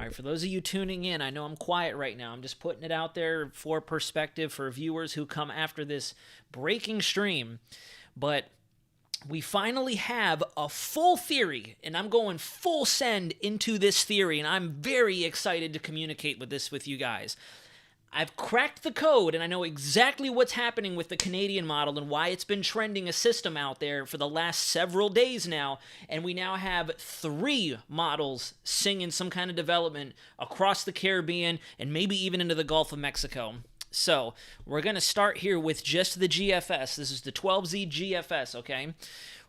All right, for those of you tuning in, I know I'm quiet right now. I'm just putting it out there for perspective for viewers who come after this breaking stream. But we finally have a full theory, and I'm going full send into this theory, and I'm very excited to communicate with you guys. I've cracked the code, and I know exactly what's happening with the Canadian model and why it's been trending a system out there for the last several days now, and we now have 3 models singing some kind of development across the Caribbean and maybe even into the Gulf of Mexico. So, we're going to start here with just the GFS. This is the 12Z GFS, okay?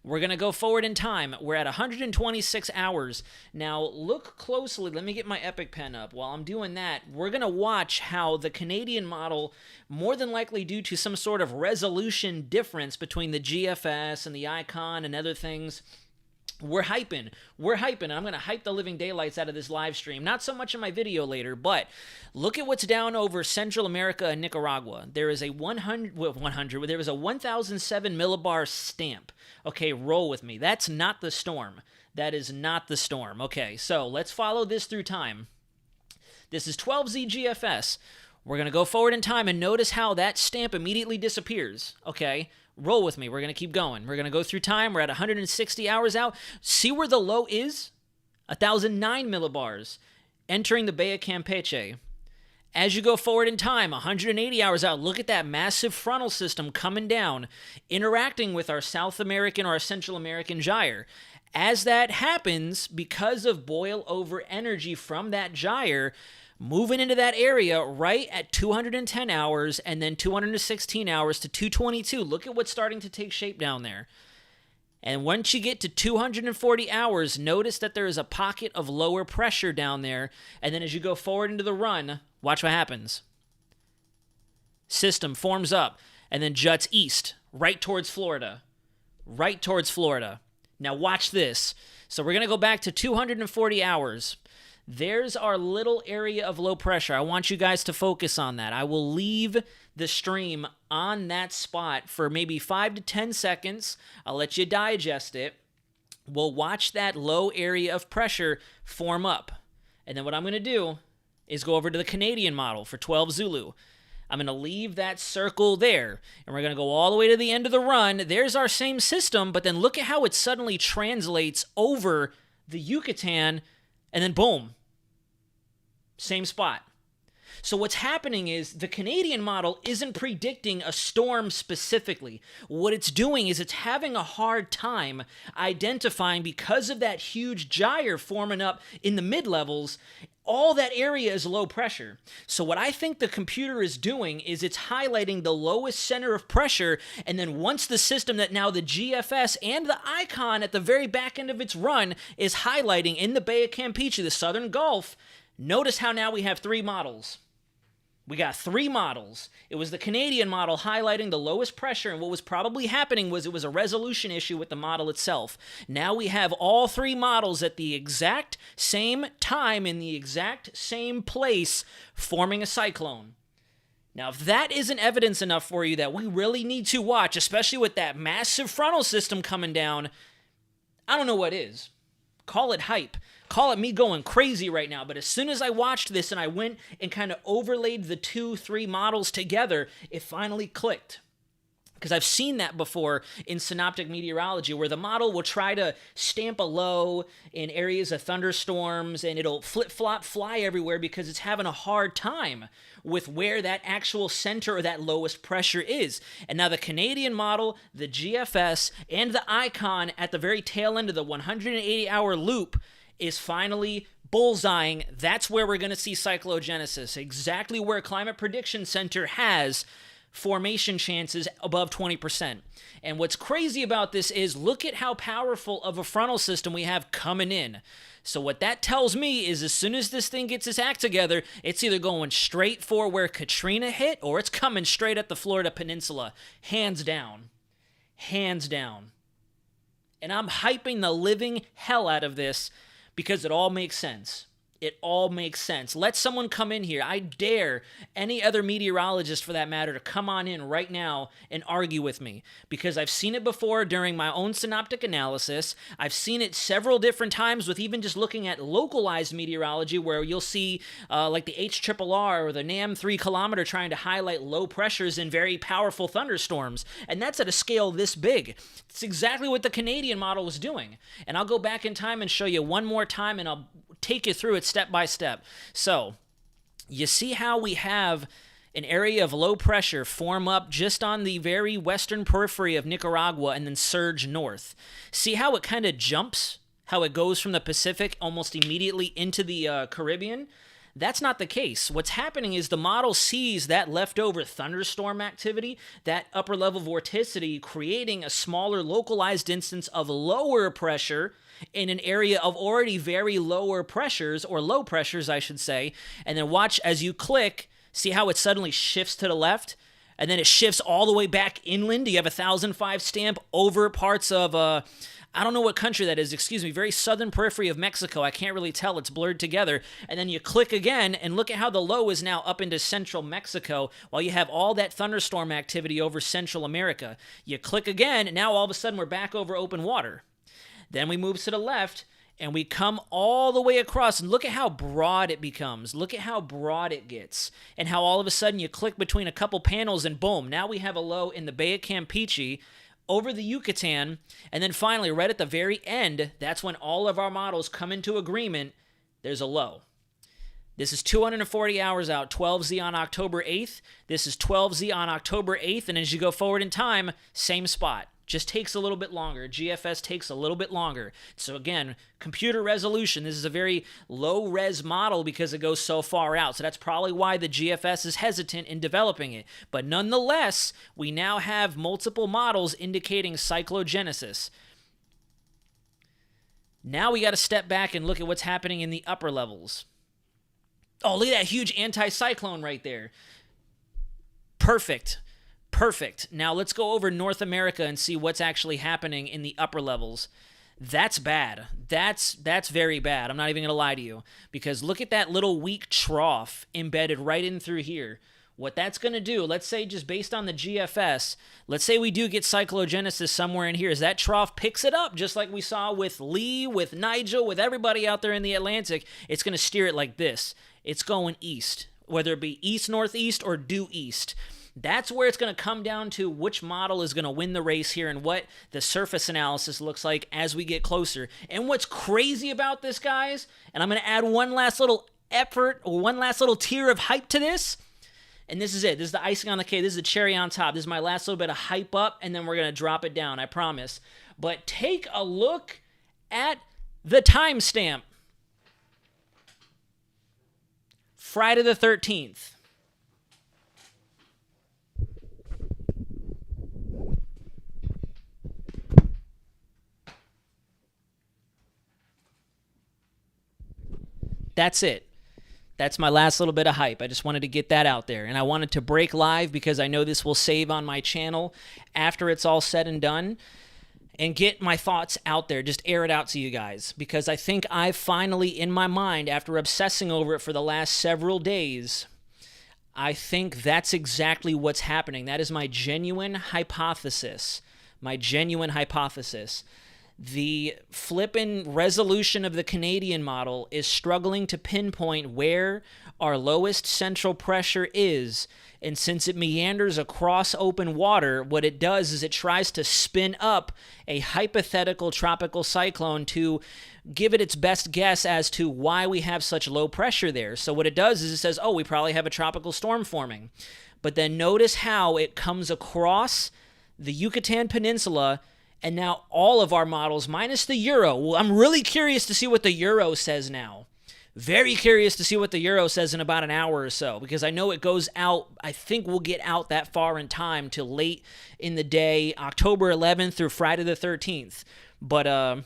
We're going to go forward in time. We're at 126 hours. Now, look closely. Let me get my Epic Pen up. While I'm doing that, we're going to watch how the Canadian model, more than likely due to some sort of resolution difference between the GFS and the Icon and other things, we're hyping. I'm going to hype the living daylights out of this live stream. Not so much in my video later, but look at what's down over Central America and Nicaragua. There is a 1007 millibar stamp. Okay, roll with me. That's not the storm. That is not the storm. Okay, so let's follow this through time. This is 12Z GFS. We're going to go forward in time and notice how that stamp immediately disappears. Okay, roll with me. We're going to keep going. We're going to go through time. We're at 160 hours out. See where the low is? 1,009 millibars entering the Bay of Campeche. As you go forward in time, 180 hours out, look at that massive frontal system coming down, interacting with our South American or our Central American gyre. As that happens, because of boil over energy from that gyre, moving into that area right at 210 hours and then 216 hours to 222. Look at what's starting to take shape down there. And once you get to 240 hours, notice that there is a pocket of lower pressure down there. And then as you go forward into the run, watch what happens. System forms up and then juts east, right towards Florida. Right towards Florida. Now watch this. So we're going to go back to 240 hours. There's our little area of low pressure. I want you guys to focus on that. I will leave the stream on that spot for maybe 5 to 10 seconds. I'll let you digest it. We'll watch that low area of pressure form up. And then what I'm going to do is go over to the Canadian model for 12 Zulu. I'm going to leave that circle there, and we're going to go all the way to the end of the run. There's our same system, but then look at how it suddenly translates over the Yucatan, and then boom, same spot. So what's happening is the Canadian model isn't predicting a storm specifically. What it's doing is it's having a hard time identifying, because of that huge gyre forming up in the mid-levels, all that area is low pressure. So what I think the computer is doing is it's highlighting the lowest center of pressure, and then once the system that now the GFS and the Icon at the very back end of its run is highlighting in the Bay of Campeche, the Southern Gulf, notice how now we have 3 models. We got 3 models. It was the Canadian model highlighting the lowest pressure, and what was probably happening was it was a resolution issue with the model itself. Now we have all 3 models at the exact same time in the exact same place forming a cyclone. Now, if that isn't evidence enough for you that we really need to watch, especially with that massive frontal system coming down, I don't know what is. Call it hype. Call it me going crazy right now. But as soon as I watched this and I went and kind of overlaid the 2-3 models together, it finally clicked. Because I've seen that before in synoptic meteorology, where the model will try to stamp a low in areas of thunderstorms, and it'll flip-flop fly everywhere because it's having a hard time with where that actual center or that lowest pressure is. And now the Canadian model, the GFS, and the Icon at the very tail end of the 180-hour loop is finally bullseyeing. That's where we're going to see cyclogenesis, exactly where Climate Prediction Center has formation chances above 20%. And what's crazy about this is look at how powerful of a frontal system we have coming in. So what that tells me is as soon as this thing gets its act together, it's either going straight for where Katrina hit or it's coming straight at the Florida Peninsula. Hands down. Hands down. And I'm hyping the living hell out of this because it all makes sense. It all makes sense. Let someone come in here. I dare any other meteorologist, for that matter, to come on in right now and argue with me, because I've seen it before during my own synoptic analysis. I've seen it several different times with even just looking at localized meteorology, where you'll see like the HRRR or the NAM 3 kilometer trying to highlight low pressures in very powerful thunderstorms. And that's at a scale this big. It's exactly what the Canadian model was doing. And I'll go back in time and show you one more time, and I'll take you through it step by step. So you see how we have an area of low pressure form up just on the very western periphery of Nicaragua and then surge north. See how it kind of jumps, how it goes from the Pacific almost immediately into the Caribbean? That's not the case. What's happening is the model sees that leftover thunderstorm activity, that upper level vorticity, creating a smaller localized instance of lower pressure in an area of already very lower pressures, or low pressures, I should say. And then watch as you click, see how it suddenly shifts to the left? And then it shifts all the way back inland. You have a 1005 stamp over parts of, I don't know what country that is, excuse me, very southern periphery of Mexico. I can't really tell, it's blurred together. And then you click again, and look at how the low is now up into central Mexico, while you have all that thunderstorm activity over Central America. You click again, and now all of a sudden we're back over open water. Then we move to the left, and we come all the way across, and look at how broad it becomes. Look at how broad it gets, and how all of a sudden you click between a couple panels, and boom, now we have a low in the Bay of Campeche, over the Yucatan, and then finally, right at the very end, that's when all of our models come into agreement, there's a low. This is 240 hours out, 12Z on October 8th. This is 12Z on October 8th, and as you go forward in time, same spot. Just takes a little bit longer. GFS takes a little bit longer. So again, computer resolution. This is a very low-res model because it goes so far out. So that's probably why the GFS is hesitant in developing it. But nonetheless, we now have multiple models indicating cyclogenesis. Now we got to step back and look at what's happening in the upper levels. Oh, look at that huge anticyclone right there. Perfect. Perfect. Now let's go over North America and see what's actually happening in the upper levels. That's bad. That's very bad. I'm not even going to lie to you, because look at that little weak trough embedded right in through here. What that's going to do, let's say just based on the GFS, let's say we do get cyclogenesis somewhere in here, as that trough picks it up, just like we saw with Lee, with Nigel, with everybody out there in the Atlantic, it's going to steer it like this. It's going east, whether it be east-northeast or due east. That's where it's going to come down to which model is going to win the race here and what the surface analysis looks like as we get closer. And what's crazy about this, guys, and I'm going to add one last little effort or one last little tier of hype to this, and this is it. This is the icing on the cake. This is the cherry on top. This is my last little bit of hype up, and then we're going to drop it down, I promise. But take a look at the timestamp. Friday the 13th. That's it. That's my last little bit of hype. I just wanted to get that out there. And I wanted to break live because I know this will save on my channel after it's all said and done, and get my thoughts out there. Just air it out to you guys, because I think I've finally, in my mind, after obsessing over it for the last several days, I think that's exactly what's happening. That is my genuine hypothesis. My genuine hypothesis. The flippin' resolution of the Canadian model is struggling to pinpoint where our lowest central pressure is, and since it meanders across open water, what it does is it tries to spin up a hypothetical tropical cyclone to give it its best guess as to why we have such low pressure there. So what it does is it says, oh, we probably have a tropical storm forming. But then notice how it comes across the Yucatan Peninsula. And now all of our models, minus the Euro, well, I'm really curious to see what the Euro says now. Very curious to see what the Euro says in about an hour or so, because I know it goes out, I think we'll get out that far in time to late in the day, October 11th through Friday the 13th. But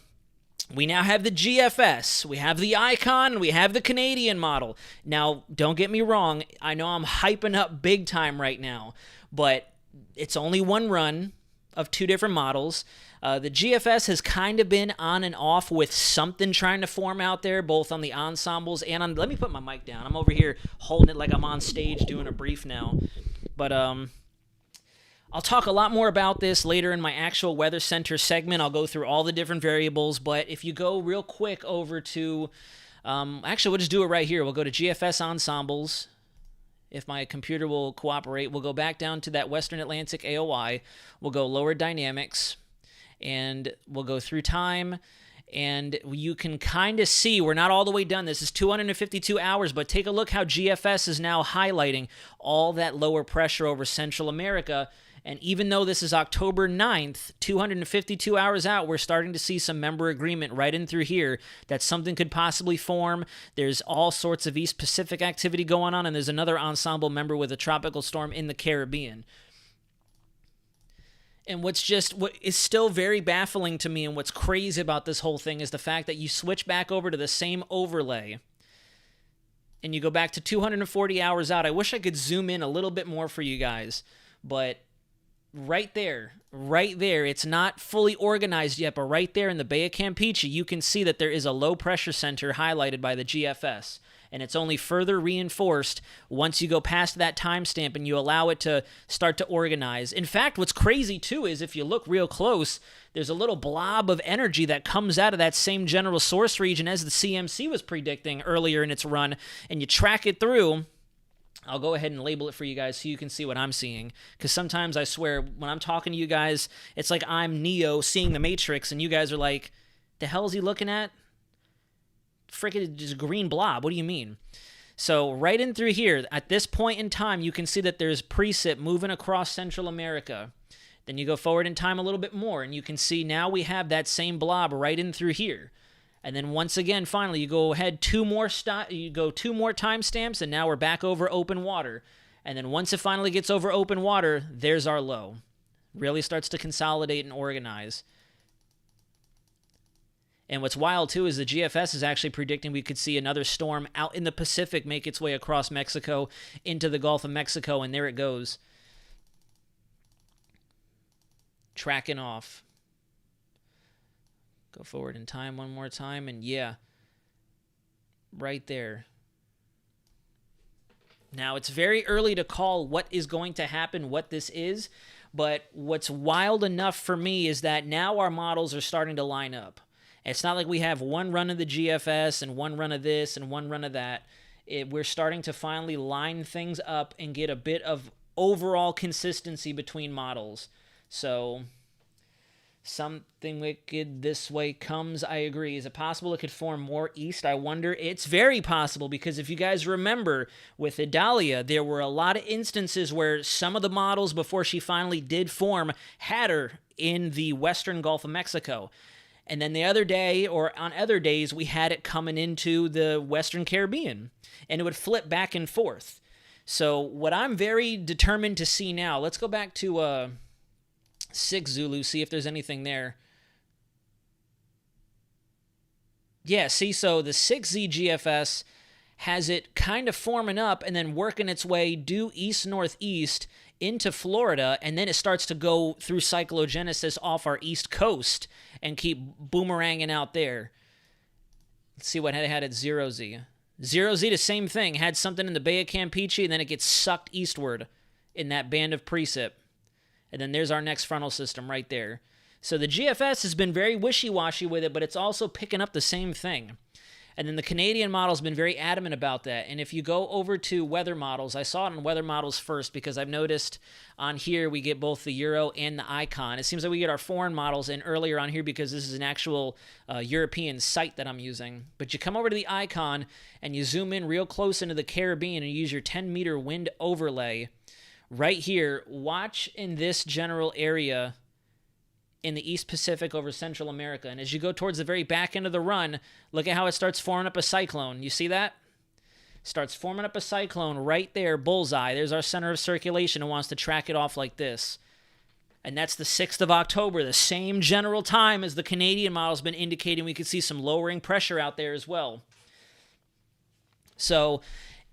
we now have the GFS, we have the Icon, we have the Canadian model. Now, don't get me wrong, I know I'm hyping up big time right now, but it's only one run of two different models. The GFS has kind of been on and off with something trying to form out there, both on the ensembles and on... Let me put my mic down. I'm over here holding it like I'm on stage doing a brief now. But I'll talk a lot more about this later in my actual Weather Center segment. I'll go through all the different variables, but if you go real quick over to... actually, we'll just do it right here. We'll go to GFS ensembles. If my computer will cooperate, we'll go back down to that Western Atlantic AOI. We'll go lower dynamics, and we'll go through time, and you can kind of see we're not all the way done. This is 252 hours, but take a look how GFS is now highlighting all that lower pressure over Central America. And even though this is October 9th, 252 hours out, we're starting to see some member agreement right in through here that something could possibly form. There's all sorts of East Pacific activity going on, and there's another ensemble member with a tropical storm in the Caribbean. And what is still very baffling to me and what's crazy about this whole thing is the fact that you switch back over to the same overlay and you go back to 240 hours out. I wish I could zoom in a little bit more for you guys, but right there, it's not fully organized yet, but right there in the Bay of Campeche, you can see that there is a low pressure center highlighted by the GFS. And it's only further reinforced once you go past that timestamp and you allow it to start to organize. In fact, what's crazy, too, is if you look real close, there's a little blob of energy that comes out of that same general source region as the CMC was predicting earlier in its run, and you track it through. I'll go ahead and label it for you guys so you can see what I'm seeing, because sometimes I swear when I'm talking to you guys, it's like I'm Neo seeing the Matrix, and you guys are like, the hell is he looking at? Freaking just green blob. What do you mean? So right in through here, at this point in time, you can see that there's precip moving across Central America. Then you go forward in time a little bit more, and you can see now we have that same blob right in through here. And then once again, finally, you go ahead two more timestamps, and now we're back over open water. And then once it finally gets over open water, there's our low. Really starts to consolidate and organize. And what's wild, too, is the GFS is actually predicting we could see another storm out in the Pacific make its way across Mexico into the Gulf of Mexico, and there it goes. Tracking off. Go forward in time one more time, and yeah, right there. Now, it's very early to call what is going to happen, what this is, but what's wild enough for me is that now our models are starting to line up. It's not like we have one run of the GFS and one run of this and one run of that. We're starting to finally line things up and get a bit of overall consistency between models. So, something wicked this way comes, I agree. Is it possible it could form more east? I wonder. It's very possible, because if you guys remember, with Idalia, there were a lot of instances where some of the models, before she finally did form, had her in the western Gulf of Mexico. And then the other day, or on other days, we had it coming into the Western Caribbean. And it would flip back and forth. So what I'm very determined to see now, let's go back to 6 Zulu, see if there's anything there. Yeah, see, so the 6Z GFS has it kind of forming up and then working its way due east-northeast into Florida, and then it starts to go through cyclogenesis off our east coast and keep boomeranging out there. Let's see what it had at 0Z. 0Z, the same thing. Had something in the Bay of Campeche, and then it gets sucked eastward in that band of precip. And then there's our next frontal system right there. So the GFS has been very wishy-washy with it, but it's also picking up the same thing. And then the Canadian model's been very adamant about that. And if you go over to weather models, I saw it on weather models first because I've noticed on here we get both the Euro and the Icon. It seems like we get our foreign models in earlier on here because this is an actual European site that I'm using. But you come over to the Icon and you zoom in real close into the Caribbean and you use your 10-meter wind overlay. Right here, watch in this general area in the East Pacific over Central America. And as you go towards the very back end of the run, look at how it starts forming up a cyclone. You see that? Starts forming up a cyclone right there, bullseye. There's our center of circulation and wants to track it off like this. And that's the 6th of October, the same general time as the Canadian model's been indicating we could see some lowering pressure out there as well. So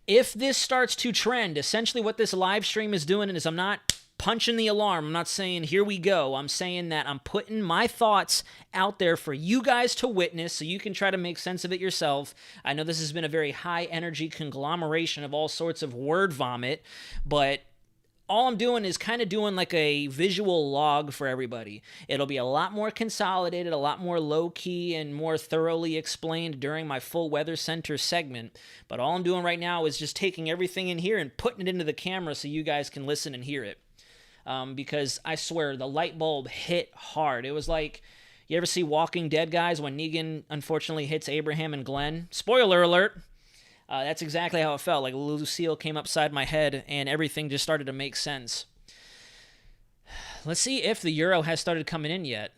if this starts to trend, essentially what this live stream is doing is I'm not punching the alarm. I'm not saying here we go. I'm saying that I'm putting my thoughts out there for you guys to witness so you can try to make sense of it yourself. I know this has been a very high energy conglomeration of all sorts of word vomit, but all I'm doing is kind of doing like a visual log for everybody. It'll be a lot more consolidated, a lot more low-key, and more thoroughly explained during my full Weather Center segment. But all I'm doing right now is just taking everything in here and putting it into the camera so you guys can listen and hear it. Because I swear, the light bulb hit hard. It was like, you ever see Walking Dead, guys, when Negan unfortunately hits Abraham and Glenn? Spoiler alert! That's exactly how it felt. Like Lucille came upside my head and everything just started to make sense. Let's see if the Euro has started coming in yet.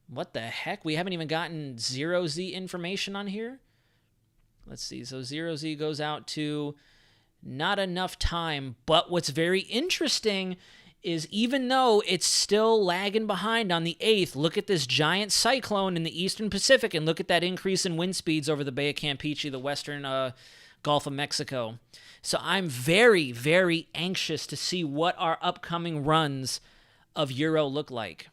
What the heck? We haven't even gotten 0Z information on here? Let's see. So 0Z goes out to not enough time. But what's very interesting is even though it's still lagging behind on the 8th, look at this giant cyclone in the eastern Pacific and look at that increase in wind speeds over the Bay of Campeche, the western Gulf of Mexico. So I'm very, very anxious to see what our upcoming runs of Euro look like.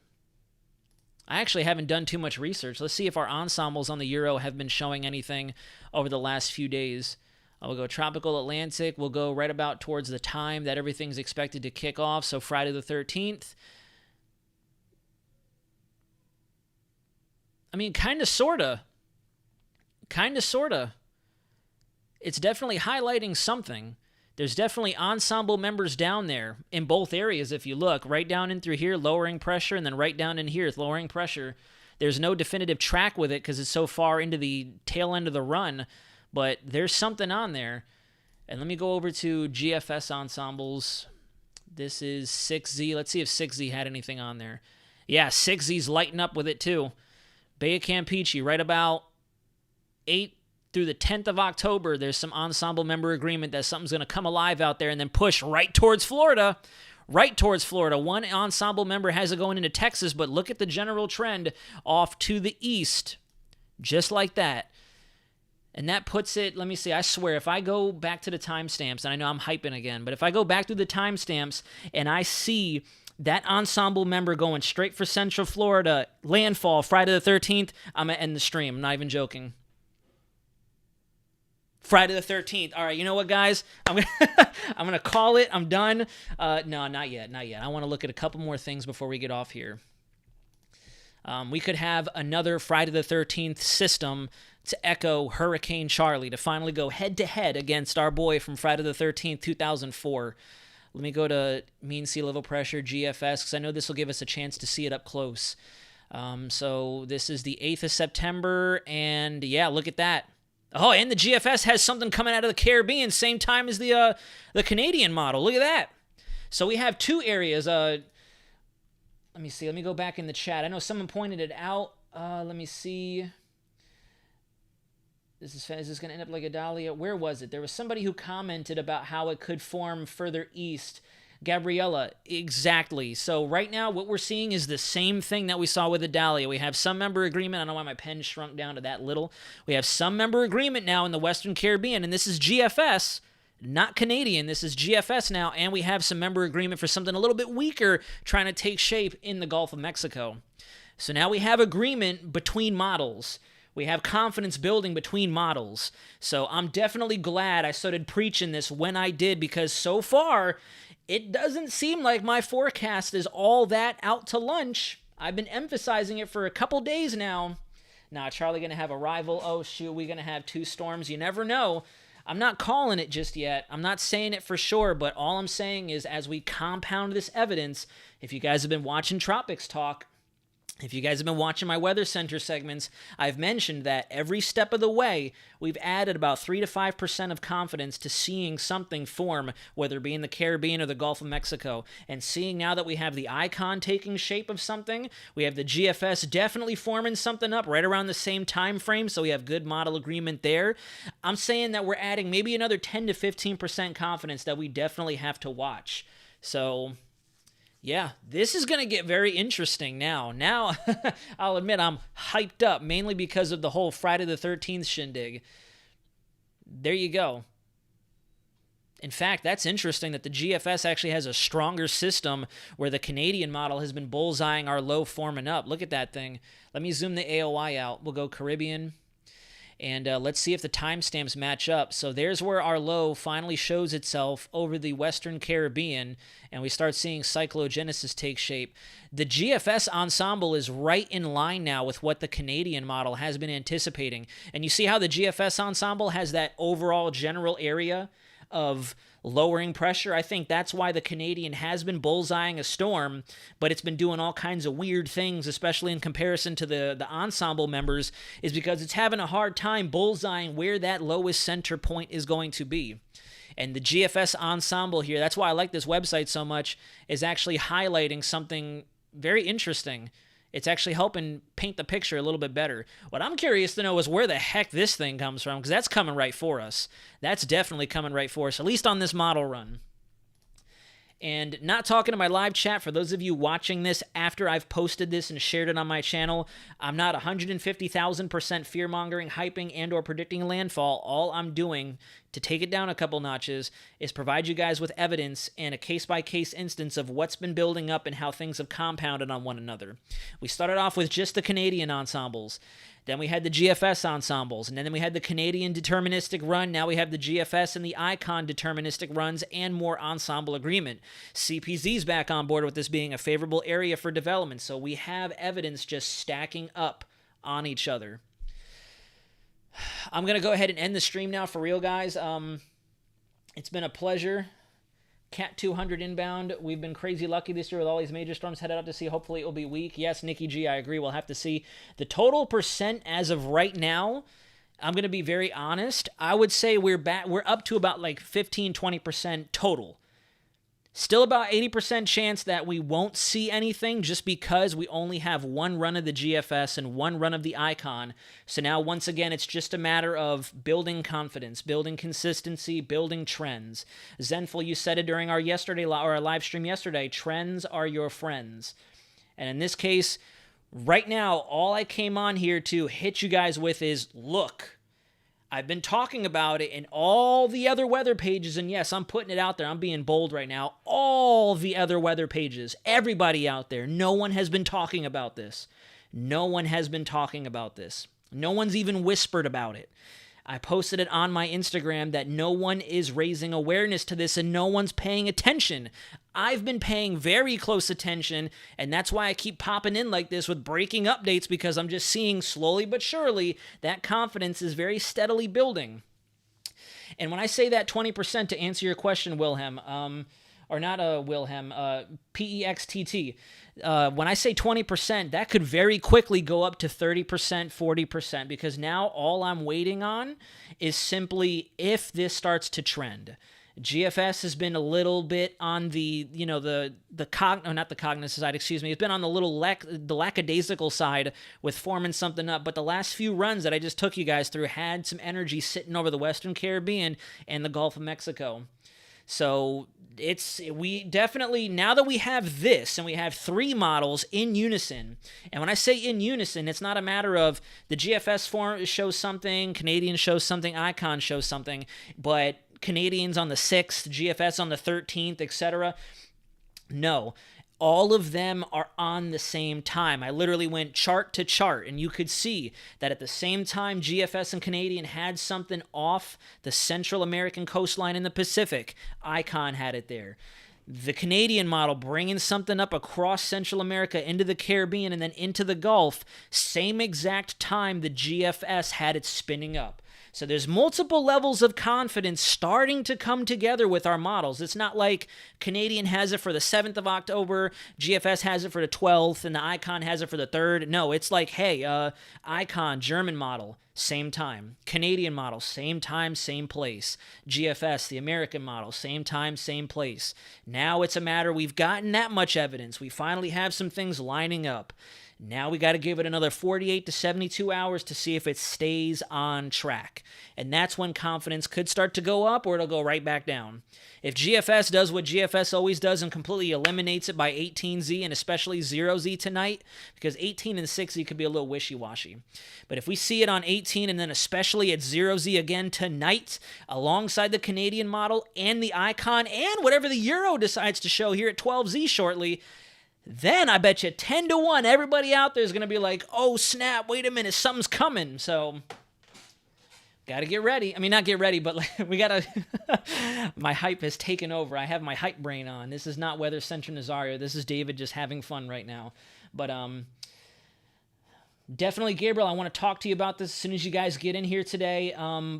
I actually haven't done too much research. Let's see if our ensembles on the Euro have been showing anything over the last few days. We'll go tropical Atlantic. We'll go right about towards the time that everything's expected to kick off, so Friday the 13th. I mean, kind of, sort of. Kind of, sort of. It's definitely highlighting something. There's definitely ensemble members down there in both areas if you look. Right down in through here, lowering pressure, and then right down in here, lowering pressure. There's no definitive track with it because it's so far into the tail end of the run, but there's something on there. And let me go over to GFS ensembles. This is 6Z. Let's see if 6Z had anything on there. Yeah, 6Z's lighting up with it too. Bay of Campeche, right about 8 through the 10th of October, there's some ensemble member agreement that something's going to come alive out there and then push right towards Florida. Right towards Florida. One ensemble member has it going into Texas, but look at the general trend off to the east. Just like that. And that puts it, let me see, I swear, if I go back to the timestamps, and I know I'm hyping again, but if I go back through the timestamps and I see that ensemble member going straight for Central Florida, landfall, Friday the 13th, I'm going to end the stream. I'm not even joking. Friday the 13th. All right, you know what, guys? I'm gonna call it. I'm done. No, not yet. Not yet. I want to look at a couple more things before we get off here. We could have another Friday the 13th system to echo Hurricane Charlie to finally go head-to-head against our boy from Friday the 13th, 2004. Let me go to mean sea level pressure, GFS, because I know this will give us a chance to see it up close. So this is the 8th of September, and yeah, look at that. Oh, and the GFS has something coming out of the Caribbean, same time as the Canadian model. Look at that. So we have two areas. Let me see. Let me go back in the chat. I know someone pointed it out. Let me see. Is this going to end up like a Dahlia? Where was it? There was somebody who commented about how it could form further east. Gabriella, exactly. So right now what we're seeing is the same thing that we saw with the Dahlia. We have some member agreement. I don't know why my pen shrunk down to that little. We have some member agreement now in the Western Caribbean, and this is GFS, not Canadian. This is GFS now, and we have some member agreement for something a little bit weaker trying to take shape in the Gulf of Mexico. So now we have agreement between models. We have confidence building between models. So I'm definitely glad I started preaching this when I did, because so far it doesn't seem like my forecast is all that out to lunch. I've been emphasizing it for a couple days now. Now, Charlie going to have a rival? Oh, shoot, we're going to have two storms. You never know. I'm not calling it just yet. I'm not saying it for sure, but all I'm saying is as we compound this evidence, if you guys have been watching Tropics Talk, if you guys have been watching my Weather Center segments, I've mentioned that every step of the way, we've added about 3 to 5% of confidence to seeing something form, whether it be in the Caribbean or the Gulf of Mexico. And seeing now that we have the icon taking shape of something, we have the GFS definitely forming something up right around the same time frame, so we have good model agreement there. I'm saying that we're adding maybe another 10 to 15% confidence that we definitely have to watch. So yeah, this is going to get very interesting now. Now, I'll admit I'm hyped up, mainly because of the whole Friday the 13th shindig. There you go. In fact, that's interesting that the GFS actually has a stronger system where the Canadian model has been bullseyeing our low forming up. Look at that thing. Let me zoom the AOI out. We'll go Caribbean. And let's see if the timestamps match up. So there's where our low finally shows itself over the Western Caribbean, and we start seeing cyclogenesis take shape. The GFS ensemble is right in line now with what the Canadian model has been anticipating. And you see how the GFS ensemble has that overall general area of lowering pressure? I think that's why the Canadian has been bullseyeing a storm, but it's been doing all kinds of weird things, especially in comparison to the ensemble members, is because it's having a hard time bullseyeing where that lowest center point is going to be. And the GFS ensemble here, that's why I like this website so much, is actually highlighting something very interesting. It's actually helping paint the picture a little bit better. What I'm curious to know is where the heck this thing comes from, because that's coming right for us. That's definitely coming right for us, at least on this model run. And not talking to my live chat, for those of you watching this after I've posted this and shared it on my channel, I'm not 150,000% fear-mongering, hyping, and or predicting landfall. All I'm doing to take it down a couple notches is provide you guys with evidence and a case-by-case instance of what's been building up and how things have compounded on one another. We started off with just the Canadian ensembles. Then we had the GFS ensembles, and then we had the Canadian deterministic run. Now we have the GFS and the Icon deterministic runs and more ensemble agreement. CPZ's back on board with this being a favorable area for development, so we have evidence just stacking up on each other. I'm going to go ahead and end the stream now for real, guys. It's been a pleasure. Cat 200 inbound. We've been crazy lucky this year with all these major storms headed out to sea. Hopefully it will be weak. Yes, Nikki G, I agree. We'll have to see. The total percent as of right now, I'm going to be very honest. I would say we're up to about like 15-20% total. Still about 80% chance that we won't see anything just because we only have one run of the GFS and one run of the Icon. So now, once again, it's just a matter of building confidence, building consistency, building trends. Zenful, you said it during our live stream yesterday, trends are your friends. And in this case, right now, all I came on here to hit you guys with is, look, I've been talking about it in all the other weather pages, and yes, I'm putting it out there. I'm being bold right now. All the other weather pages, everybody out there, no one has been talking about this. No one has been talking about this. No one's even whispered about it. I posted it on my Instagram that no one is raising awareness to this and no one's paying attention. I've been paying very close attention, and that's why I keep popping in like this with breaking updates, because I'm just seeing slowly but surely that confidence is very steadily building. And when I say that 20%, to answer your question, Wilhelm, PEXTT, when I say 20%, that could very quickly go up to 30%, 40%, because now all I'm waiting on is simply if this starts to trend. GFS has been a little bit on the cognizant side, excuse me. It's been on the the lackadaisical side with forming something up. But the last few runs that I just took you guys through had some energy sitting over the Western Caribbean and the Gulf of Mexico. So we definitely, now that we have this and we have three models in unison, and when I say in unison, it's not a matter of the GFS form shows something, Canadian shows something, Icon shows something, but Canadians on the 6th, GFS on the 13th, etc. No, all of them are on the same time. I literally went chart to chart, and you could see that at the same time GFS and Canadian had something off the Central American coastline in the Pacific, Icon had it there. The Canadian model bringing something up across Central America into the Caribbean and then into the Gulf, same exact time the GFS had it spinning up. So there's multiple levels of confidence starting to come together with our models. It's not like Canadian has it for the 7th of October, GFS has it for the 12th, and the Icon has it for the 3rd. No, it's like, hey, Icon, German model, same time. Canadian model, same time, same place. GFS, the American model, same time, same place. Now it's a matter, we've gotten that much evidence. We finally have some things lining up. Now we got to give it another 48 to 72 hours to see if it stays on track. And that's when confidence could start to go up, or it'll go right back down. If GFS does what GFS always does and completely eliminates it by 18Z and especially 0Z tonight, because 18 and 6Z could be a little wishy-washy. But if we see it on 18Z 18, and then especially at 0Z again tonight, alongside the Canadian model and the Icon, and whatever the Euro decides to show here at 12Z shortly, then I bet you 10 to 1, everybody out there is going to be like, oh snap, wait a minute, something's coming. So got to get ready. I mean, not get ready, but we got to... My hype has taken over. I have my hype brain on. This is not Weather Center Nazario. This is David just having fun right now. But definitely, Gabriel, I want to talk to you about this as soon as you guys get in here today.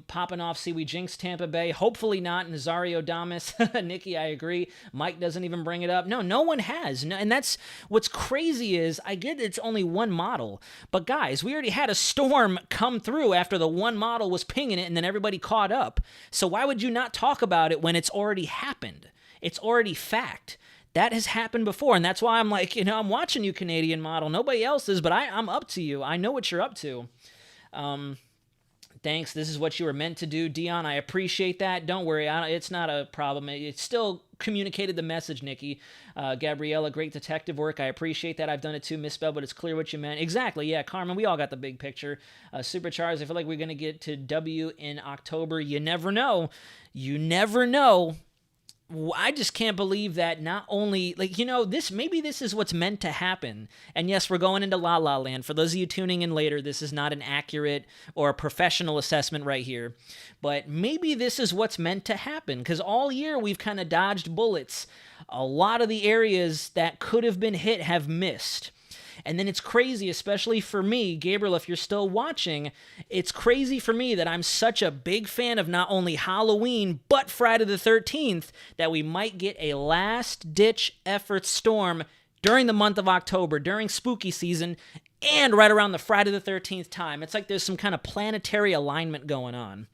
Popping off, see we jinx Tampa Bay. Hopefully not. Nazario Damas. Nikki, I agree. Mike doesn't even bring it up. No one has. No, and that's what's crazy is, I get it's only one model. But guys, we already had a storm come through after the one model was pinging it and then everybody caught up. So why would you not talk about it when it's already happened? It's already fact. That has happened before, and that's why I'm like, I'm watching you, Canadian model. Nobody else is, but I'm up to you. I know what you're up to. Thanks. This is what you were meant to do, Dion. I appreciate that. Don't worry. It's not a problem. It still communicated the message, Nikki. Gabriella, great detective work. I appreciate that. I've done it too, misspelled, but it's clear what you meant. Exactly. Yeah, Carmen, we all got the big picture. Supercharged, I feel like we're going to get to W in October. You never know. You never know. I just can't believe that not only, maybe this is what's meant to happen. And yes, we're going into La La Land. For those of you tuning in later, this is not an accurate or a professional assessment right here. But maybe this is what's meant to happen, because all year we've kind of dodged bullets. A lot of the areas that could have been hit have missed. And then it's crazy, especially for me, Gabriel, if you're still watching, it's crazy for me that I'm such a big fan of not only Halloween, but Friday the 13th, that we might get a last-ditch effort storm during the month of October, during spooky season, and right around the Friday the 13th time. It's like there's some kind of planetary alignment going on.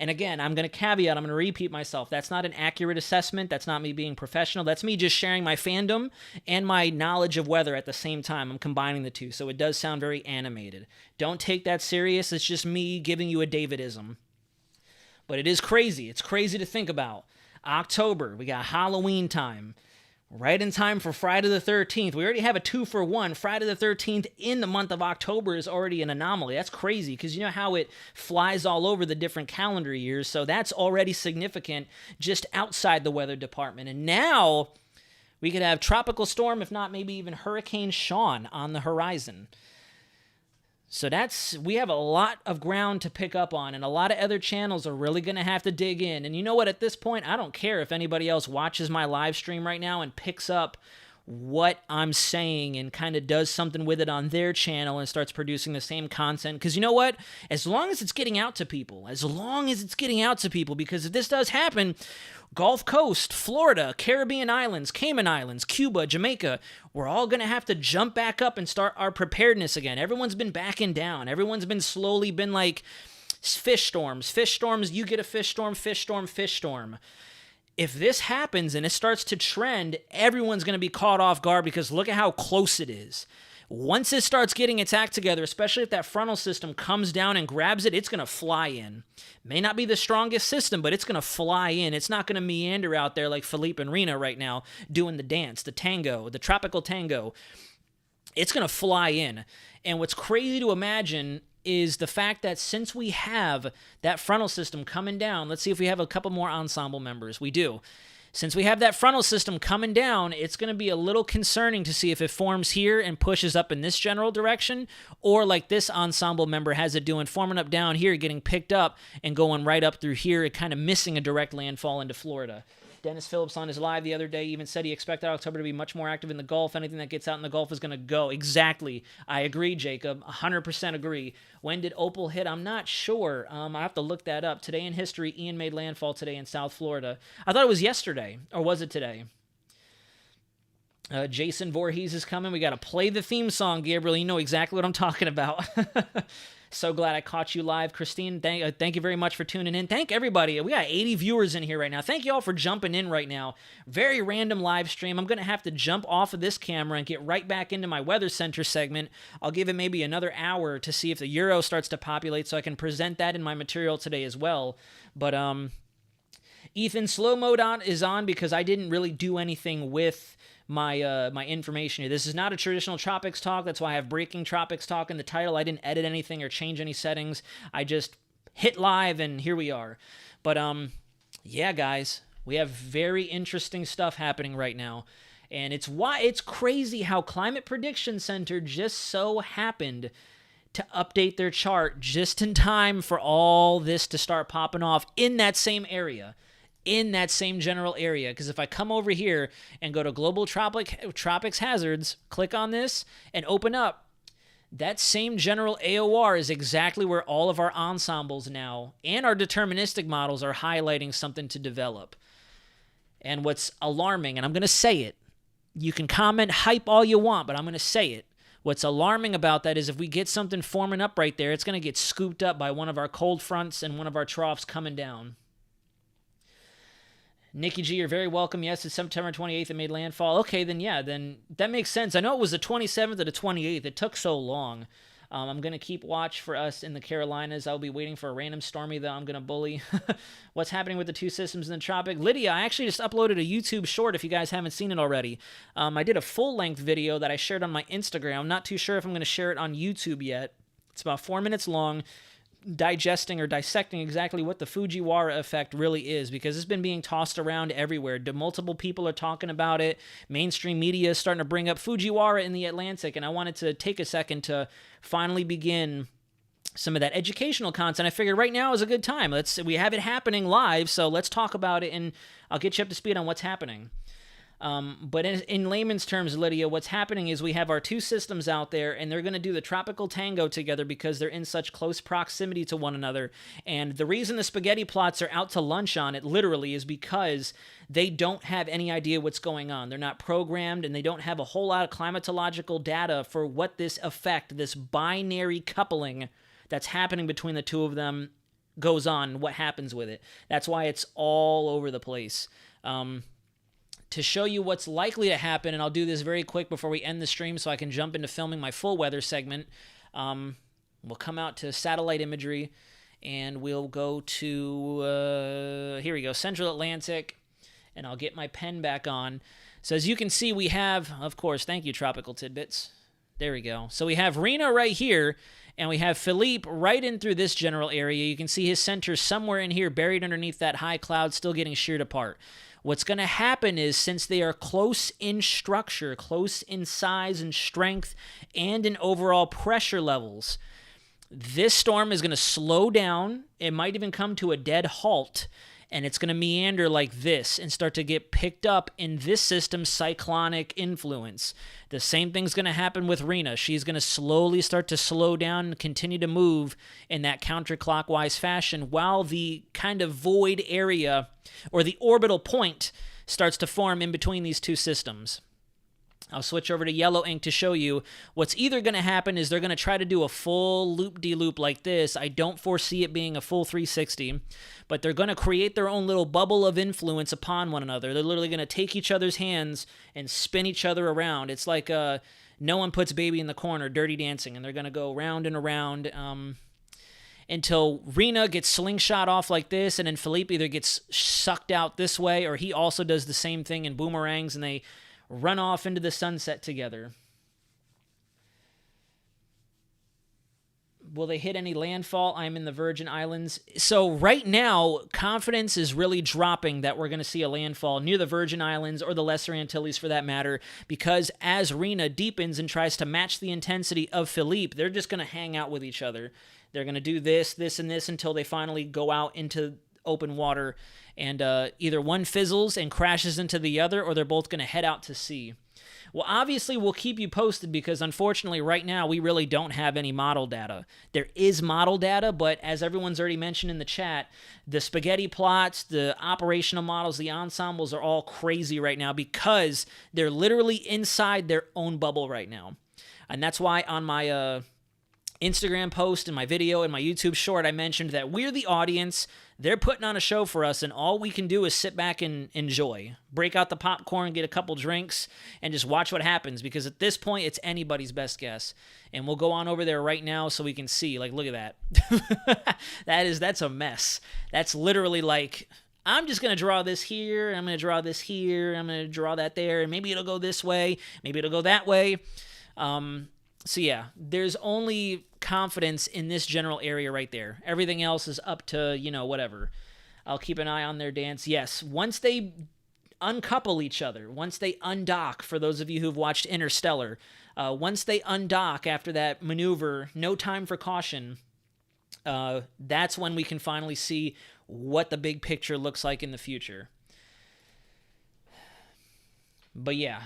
And again, I'm going to caveat, I'm going to repeat myself. That's not an accurate assessment. That's not me being professional. That's me just sharing my fandom and my knowledge of weather at the same time. I'm combining the two, so it does sound very animated. Don't take that serious. It's just me giving you a Davidism. But it is crazy. It's crazy to think about. October, we got Halloween time. Right in time for Friday the 13th. We already have a 2-for-1. Friday the 13th in the month of October is already an anomaly. That's crazy, because you know how it flies all over the different calendar years, so that's already significant just outside the weather department. And now we could have tropical storm, if not maybe even Hurricane Sean on the horizon. So we have a lot of ground to pick up on, and a lot of other channels are really going to have to dig in. And you know what? At this point, I don't care if anybody else watches my live stream right now and picks up what I'm saying and kind of does something with it on their channel and starts producing the same content. Because you know what? As long as it's getting out to people, because if this does happen, Gulf Coast, Florida, Caribbean Islands, Cayman Islands, Cuba, Jamaica, we're all going to have to jump back up and start our preparedness again. Everyone's been backing down. Everyone's been slowly like fish storms. You get a fish storm. If this happens and it starts to trend, everyone's going to be caught off guard, because look at how close it is. Once it starts getting its act together, especially if that frontal system comes down and grabs it, it's going to fly in. May not be the strongest system, but it's going to fly in. It's not going to meander out there like Felipe and Rena right now doing the dance, the tango, the tropical tango. It's going to fly in. And what's crazy to imagine is the fact that since we have that frontal system coming down, let's see if we have a couple more ensemble members. We do. Since we have that frontal system coming down, it's going to be a little concerning to see if it forms here and pushes up in this general direction, or like this ensemble member has it doing, forming up down here, getting picked up and going right up through here, and kind of missing a direct landfall into Florida. Dennis Phillips on his live the other day even said he expected October to be much more active in the Gulf. Anything that gets out in the Gulf is going to go. Exactly. I agree, Jacob. 100% agree. When did Opal hit? I'm not sure. I have to look that up. Today in history, Ian made landfall today in South Florida. I thought it was yesterday. Or was it today? Jason Voorhees is coming. We got to play the theme song, Gabriel. You know exactly what I'm talking about. So glad I caught you live, Christine. Thank you very much for tuning in. Thank everybody. We got 80 viewers in here right now. Thank you all for jumping in right now. Very random live stream. I'm going to have to jump off of this camera and get right back into my Weather Center segment. I'll give it maybe another hour to see if the Euro starts to populate so I can present that in my material today as well. But Ethan, slow mode is on because I didn't really do anything with my my information here. This is not a traditional Tropics talk. That's why I have Breaking Tropics Talk in the title. I didn't edit anything or change any settings. I just hit live and here we are. But yeah, guys, we have very interesting stuff happening right now. And it's crazy how Climate Prediction Center just so happened to update their chart just in time for all this to start popping off in that same area, in that same general area. Because if I come over here and go to Global Tropics Hazards, click on this and open up, that same general AOR is exactly where all of our ensembles now and our deterministic models are highlighting something to develop. And what's alarming, and I'm going to say it, you can comment hype all you want, but I'm going to say it. What's alarming about that is if we get something forming up right there, it's going to get scooped up by one of our cold fronts and one of our troughs coming down. Nikki G, you're very welcome. Yes, it's September 28th it made landfall. Okay, then yeah, then that makes sense. I know it was the 27th or the 28th. It took so long. I'm going to keep watch for us in the Carolinas. I'll be waiting for a random stormy that I'm going to bully. What's happening with the two systems in the tropic? Lydia, I actually just uploaded a YouTube short if you guys haven't seen it already. I did a full-length video that I shared on my Instagram. I'm not too sure if I'm going to share it on YouTube yet. It's about 4 minutes long, digesting or dissecting exactly what the Fujiwara effect really is, because it's been being tossed around everywhere. Multiple people are talking about it. Mainstream media is starting to bring up Fujiwara in the Atlantic, and I wanted to take a second to finally begin some of that educational content. I figured right now is a good time. We have it happening live, so let's talk about it, and I'll get you up to speed on what's happening. But in layman's terms, Lydia, what's happening is we have our two systems out there, and they're going to do the tropical tango together because they're in such close proximity to one another. And the reason the spaghetti plots are out to lunch on it, literally, is because they don't have any idea what's going on. They're not programmed, and they don't have a whole lot of climatological data for what this effect, this binary coupling that's happening between the two of them goes on, what happens with it. That's why it's all over the place. To show you what's likely to happen, and I'll do this very quick before we end the stream so I can jump into filming my full weather segment. We'll come out to satellite imagery, and we'll go to, here we go, Central Atlantic, and I'll get my pen back on. So as you can see, we have, of course, thank you, Tropical Tidbits. There we go. So we have Rena right here, and we have Philippe right in through this general area. You can see his center somewhere in here, buried underneath that high cloud, still getting sheared apart. What's going to happen is, since they are close in structure, close in size and strength, and in overall pressure levels, this storm is going to slow down. It might even come to a dead halt, and it's going to meander like this and start to get picked up in this system's cyclonic influence. The same thing's going to happen with Rena. She's going to slowly start to slow down and continue to move in that counterclockwise fashion while the kind of void area or the orbital point starts to form in between these two systems. I'll switch over to yellow ink to show you what's either going to happen is they're going to try to do a full loop-de-loop like this. I don't foresee it being a full 360, but they're going to create their own little bubble of influence upon one another. They're literally going to take each other's hands and spin each other around. It's like no one puts baby in the corner, Dirty Dancing, and they're going to go round and around until Rena gets slingshot off like this, and then Philippe either gets sucked out this way, or he also does the same thing in boomerangs, and they run off into the sunset together. Will they hit any landfall? I'm in the Virgin Islands. So right now, confidence is really dropping that we're going to see a landfall near the Virgin Islands or the Lesser Antilles for that matter, because as Rena deepens and tries to match the intensity of Philippe, they're just going to hang out with each other. They're going to do this, this, and this until they finally go out into open water, and either one fizzles and crashes into the other, or they're both going to head out to sea. Well, obviously, we'll keep you posted because, unfortunately, right now, we really don't have any model data. There is model data, but as everyone's already mentioned in the chat, the spaghetti plots, the operational models, the ensembles are all crazy right now because they're literally inside their own bubble right now. And that's why on my Instagram post and my video and my YouTube short, I mentioned that we're the audience. They're putting on a show for us, and all we can do is sit back and enjoy. Break out the popcorn, get a couple drinks, and just watch what happens, because at this point, it's anybody's best guess. And we'll go on over there right now so we can see. Like, look at that. That's a mess. That's literally like I'm just going to draw this here, I'm going to draw this here, I'm going to draw that there, and maybe it'll go this way, maybe it'll go that way. So yeah, there's only confidence in this general area right there. Everything else is up to, whatever. I'll keep an eye on their dance. Yes, once they uncouple each other, once they undock, for those of you who've watched Interstellar, once they undock after that maneuver, no time for caution, that's when we can finally see what the big picture looks like in the future. But yeah,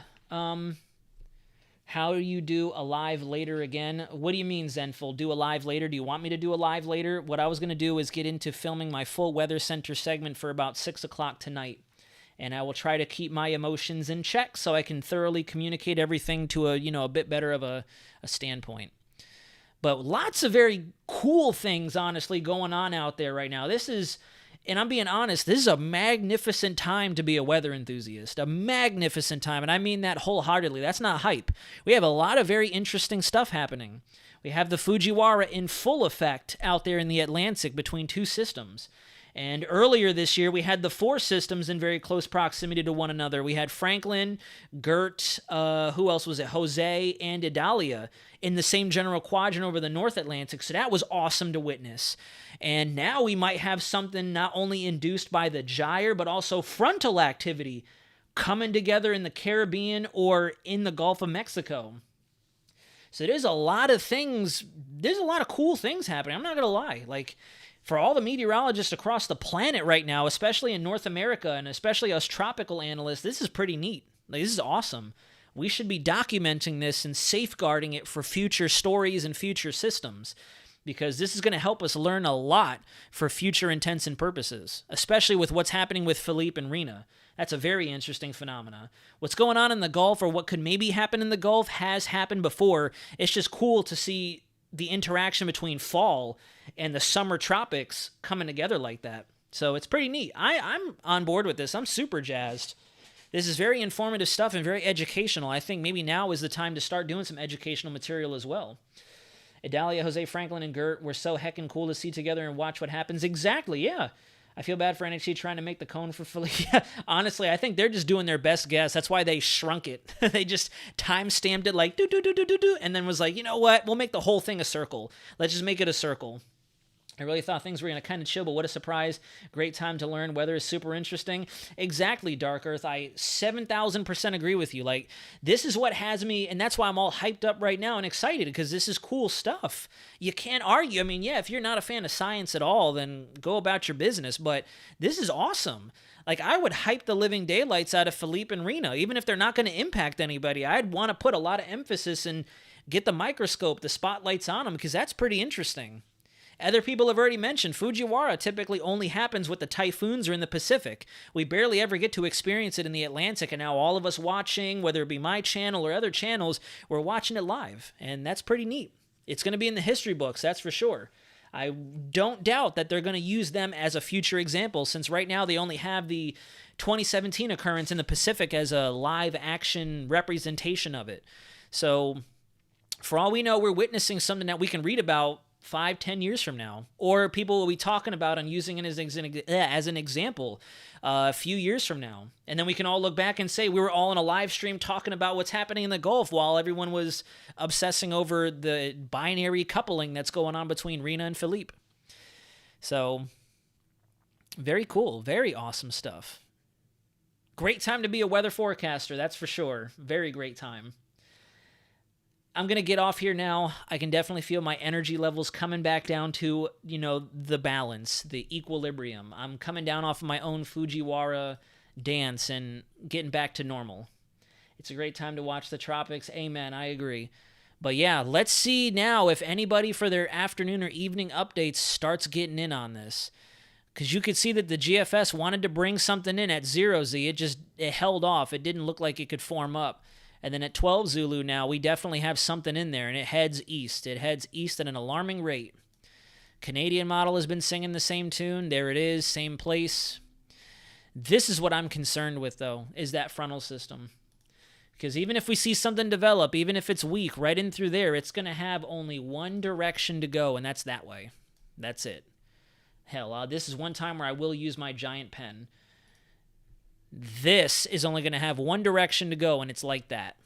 how do you do a live later again? What do you mean, Zenful? Do a live later? Do you want me to do a live later? What I was going to do is get into filming my full Weather Center segment for about 6 o'clock tonight. And I will try to keep my emotions in check so I can thoroughly communicate everything to a bit better of a standpoint. But lots of very cool things, honestly, going on out there right now. And I'm being honest, this is a magnificent time to be a weather enthusiast. A magnificent time, and I mean that wholeheartedly. That's not hype. We have a lot of very interesting stuff happening. We have the Fujiwara in full effect out there in the Atlantic between two systems. And earlier this year, we had the four systems in very close proximity to one another. We had Franklin, Gert, who else was it? Jose, and Idalia in the same general quadrant over the North Atlantic. So that was awesome to witness. And now we might have something not only induced by the gyre, but also frontal activity coming together in the Caribbean or in the Gulf of Mexico. So there's a lot of things, there's a lot of cool things happening. I'm not going to lie. Like, for all the meteorologists across the planet right now, especially in North America, and especially us tropical analysts, this is pretty neat. Like, this is awesome. We should be documenting this and safeguarding it for future stories and future systems, because this is going to help us learn a lot for future intents and purposes, especially with what's happening with Philippe and Rena. That's a very interesting phenomena. What's going on in the Gulf, or what could maybe happen in the Gulf, has happened before. It's just cool to see the interaction between fall and the summer tropics coming together like that. So it's pretty neat. I'm on board with this. I'm super jazzed. This is very informative stuff and very educational. I think maybe now is the time to start doing some educational material as well. Idalia, Jose, Franklin, and Gert were so heckin' cool to see together and watch what happens. Exactly, yeah. I feel bad for NXT trying to make the cone for Philly. Honestly, I think they're just doing their best guess. That's why they shrunk it. They just time-stamped it like do, and then was like, you know what? We'll make the whole thing a circle. Let's just make it a circle. I really thought things were going to kind of chill, but what a surprise. Great time to learn. Weather is super interesting. Exactly, Dark Earth. I 7,000% agree with you. Like, this is what has me, and that's why I'm all hyped up right now and excited, because this is cool stuff. You can't argue. I mean, yeah, if you're not a fan of science at all, then go about your business, but this is awesome. Like, I would hype the living daylights out of Philippe and Rena, even if they're not going to impact anybody. I'd want to put a lot of emphasis and get the microscope, the spotlights on them, because that's pretty interesting. Other people have already mentioned Fujiwara typically only happens with the typhoons or in the Pacific. We barely ever get to experience it in the Atlantic, and now all of us watching, whether it be my channel or other channels, we're watching it live, and that's pretty neat. It's going to be in the history books, that's for sure. I don't doubt that they're going to use them as a future example, since right now they only have the 2017 occurrence in the Pacific as a live action representation of it. So, for all we know, we're witnessing something that we can read about 5-10 years from now, or people will be talking about and using it as an example a few years from now. And then we can all look back and say we were all in a live stream talking about what's happening in the Gulf while everyone was obsessing over the binary coupling that's going on between Rena and Philippe. So, very cool. Very awesome stuff. Great time to be a weather forecaster, that's for sure. Very great time. I'm going to get off here now. I can definitely feel my energy levels coming back down to, the balance, the equilibrium. I'm coming down off of my own Fujiwara dance and getting back to normal. It's a great time to watch the tropics. Amen, I agree. But yeah, let's see now if anybody for their afternoon or evening updates starts getting in on this. Because you could see that the GFS wanted to bring something in at 0Z. It held off. It didn't look like it could form up. And then at 12 Zulu now, we definitely have something in there, and it heads east. It heads east at an alarming rate. Canadian model has been singing the same tune. There it is, same place. This is what I'm concerned with, though, is that frontal system. Because even if we see something develop, even if it's weak, right in through there, it's going to have only one direction to go, and that's that way. That's it. Hell, this is one time where I will use my giant pen. This is only going to have one direction to go, and it's like that.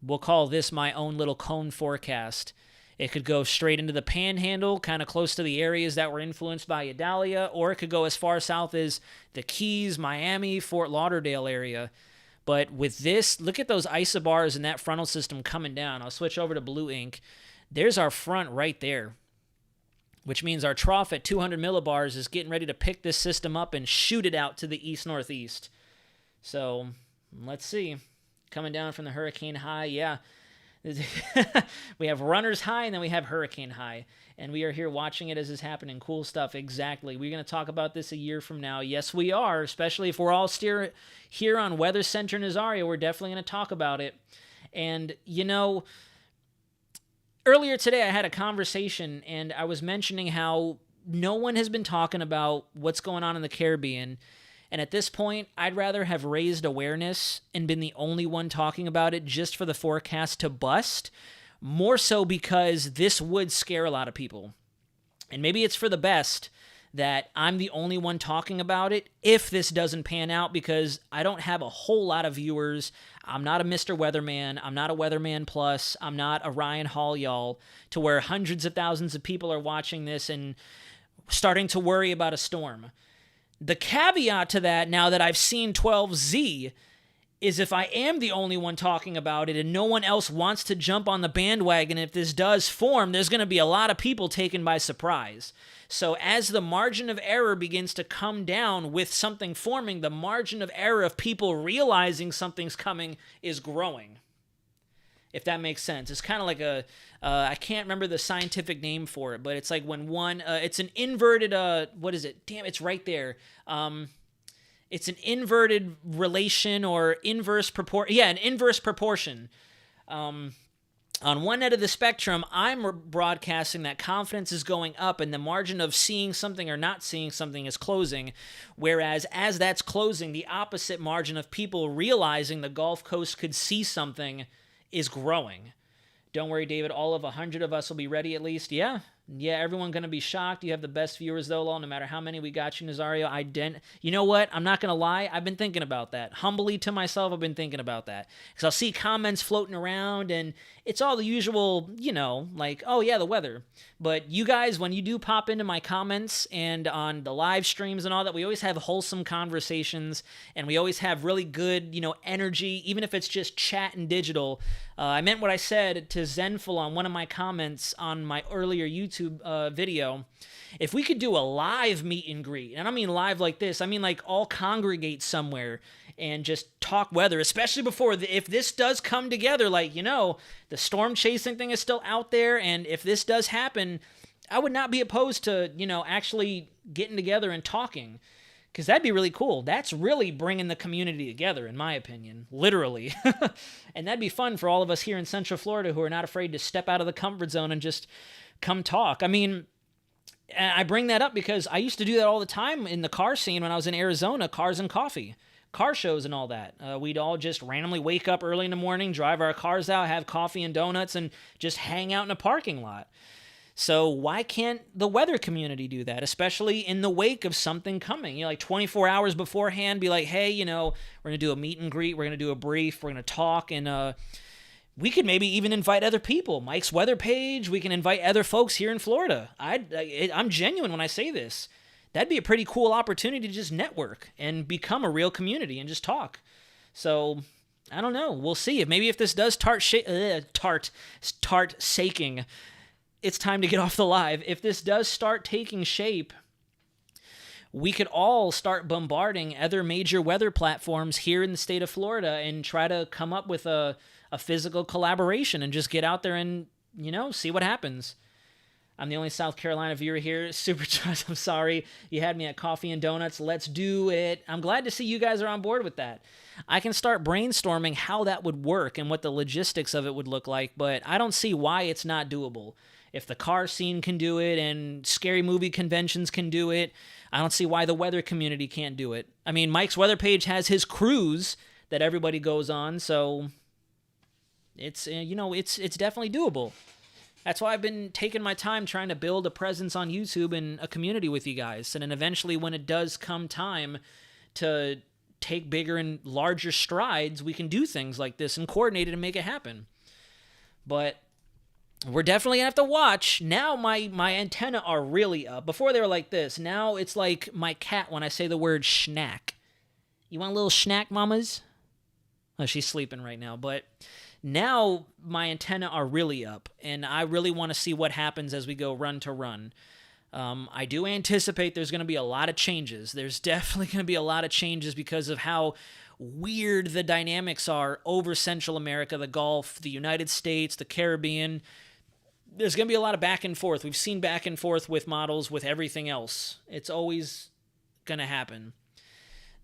We'll call this my own little cone forecast. It could go straight into the Panhandle, kind of close to the areas that were influenced by Idalia, or it could go as far south as the Keys, Miami, Fort Lauderdale area. But with this, look at those isobars in that frontal system coming down. I'll switch over to blue ink. There's our front right there, which means our trough at 200 millibars is getting ready to pick this system up and shoot it out to the east-northeast. So let's see. Coming down from the hurricane high, yeah. We have runner's high, and then we have hurricane high. And we are here watching it as it's happening. Cool stuff, exactly. We're going to talk about this a year from now. Yes, we are, especially if we're all here on Weather Center Nazario. We're definitely going to talk about it. And, you know, earlier today I had a conversation, and I was mentioning how no one has been talking about what's going on in the Caribbean. And at this point, I'd rather have raised awareness and been the only one talking about it just for the forecast to bust, more so because this would scare a lot of people. And maybe it's for the best that I'm the only one talking about it if this doesn't pan out, because I don't have a whole lot of viewers. I'm not a Mr. Weatherman. I'm not a Weatherman Plus. I'm not a Ryan Hall, y'all, to where hundreds of thousands of people are watching this and starting to worry about a storm. The caveat to that, now that I've seen 12Z, is if I am the only one talking about it and no one else wants to jump on the bandwagon, if this does form, there's going to be a lot of people taken by surprise. So as the margin of error begins to come down with something forming, the margin of error of people realizing something's coming is growing. If that makes sense. It's kind of like I can't remember the scientific name for it, but it's like when one, it's an inverted, what is it? Damn, it's right there. It's an inverted relation or inverse proportion. Yeah, an inverse proportion. On one end of the spectrum, I'm broadcasting that confidence is going up and the margin of seeing something or not seeing something is closing. Whereas as that's closing, the opposite margin of people realizing the Gulf Coast could see something is growing. Don't worry, David. All of 100 of us will be ready at least. Yeah, everyone going to be shocked. You have the best viewers, though, Lol, no matter how many we got you, Nazario. You know what? I'm not going to lie. I've been thinking about that. Humbly to myself, I've been thinking about that. Because I'll see comments floating around, and it's all the usual, like, oh, yeah, the weather. But you guys, when you do pop into my comments and on the live streams and all that, we always have wholesome conversations, and we always have really good, energy, even if it's just chat and digital. I meant what I said to Zenful on one of my comments on my earlier YouTube video. If we could do a live meet and greet, and I don't mean live like this, I mean like all congregate somewhere and just talk weather, especially before, if this does come together, like, the storm chasing thing is still out there, and if this does happen, I would not be opposed to, actually getting together and talking. Because that'd be really cool. That's really bringing the community together, in my opinion. Literally. And that'd be fun for all of us here in Central Florida who are not afraid to step out of the comfort zone and just come talk. I mean, I bring that up because I used to do that all the time in the car scene when I was in Arizona, cars and coffee, car shows and all that. We'd all just randomly wake up early in the morning, drive our cars out, have coffee and donuts, and just hang out in a parking lot. So why can't the weather community do that, especially in the wake of something coming? Like 24 hours beforehand, be like, hey, we're going to do a meet and greet, we're going to do a brief, we're going to talk, and we could maybe even invite other people. Mike's weather page, we can invite other folks here in Florida. I'm genuine when I say this. That'd be a pretty cool opportunity to just network and become a real community and just talk. So I don't know. We'll see. If this does start shaking, it's time to get off the live. If this does start taking shape, we could all start bombarding other major weather platforms here in the state of Florida and try to come up with a physical collaboration and just get out there and, see what happens. I'm the only South Carolina viewer here. Super Trust, I'm sorry. You had me at coffee and donuts. Let's do it. I'm glad to see you guys are on board with that. I can start brainstorming how that would work and what the logistics of it would look like, but I don't see why it's not doable. If the car scene can do it and scary movie conventions can do it, I don't see why the weather community can't do it. I mean, Mike's weather page has his cruise that everybody goes on, so it's it's definitely doable. That's why I've been taking my time trying to build a presence on YouTube and a community with you guys. And then eventually, when it does come time to take bigger and larger strides, we can do things like this and coordinate it and make it happen. But we're definitely gonna have to watch. Now my antenna are really up. Before they were like this. Now it's like my cat when I say the word schnack. You want a little schnack, mamas? Oh, she's sleeping right now. But now my antenna are really up, and I really want to see what happens as we go run to run. I do anticipate there's going to be a lot of changes. There's definitely going to be a lot of changes because of how weird the dynamics are over Central America, the Gulf, the United States, the Caribbean. There's going to be a lot of back and forth. We've seen back and forth with models, with everything else. It's always going to happen.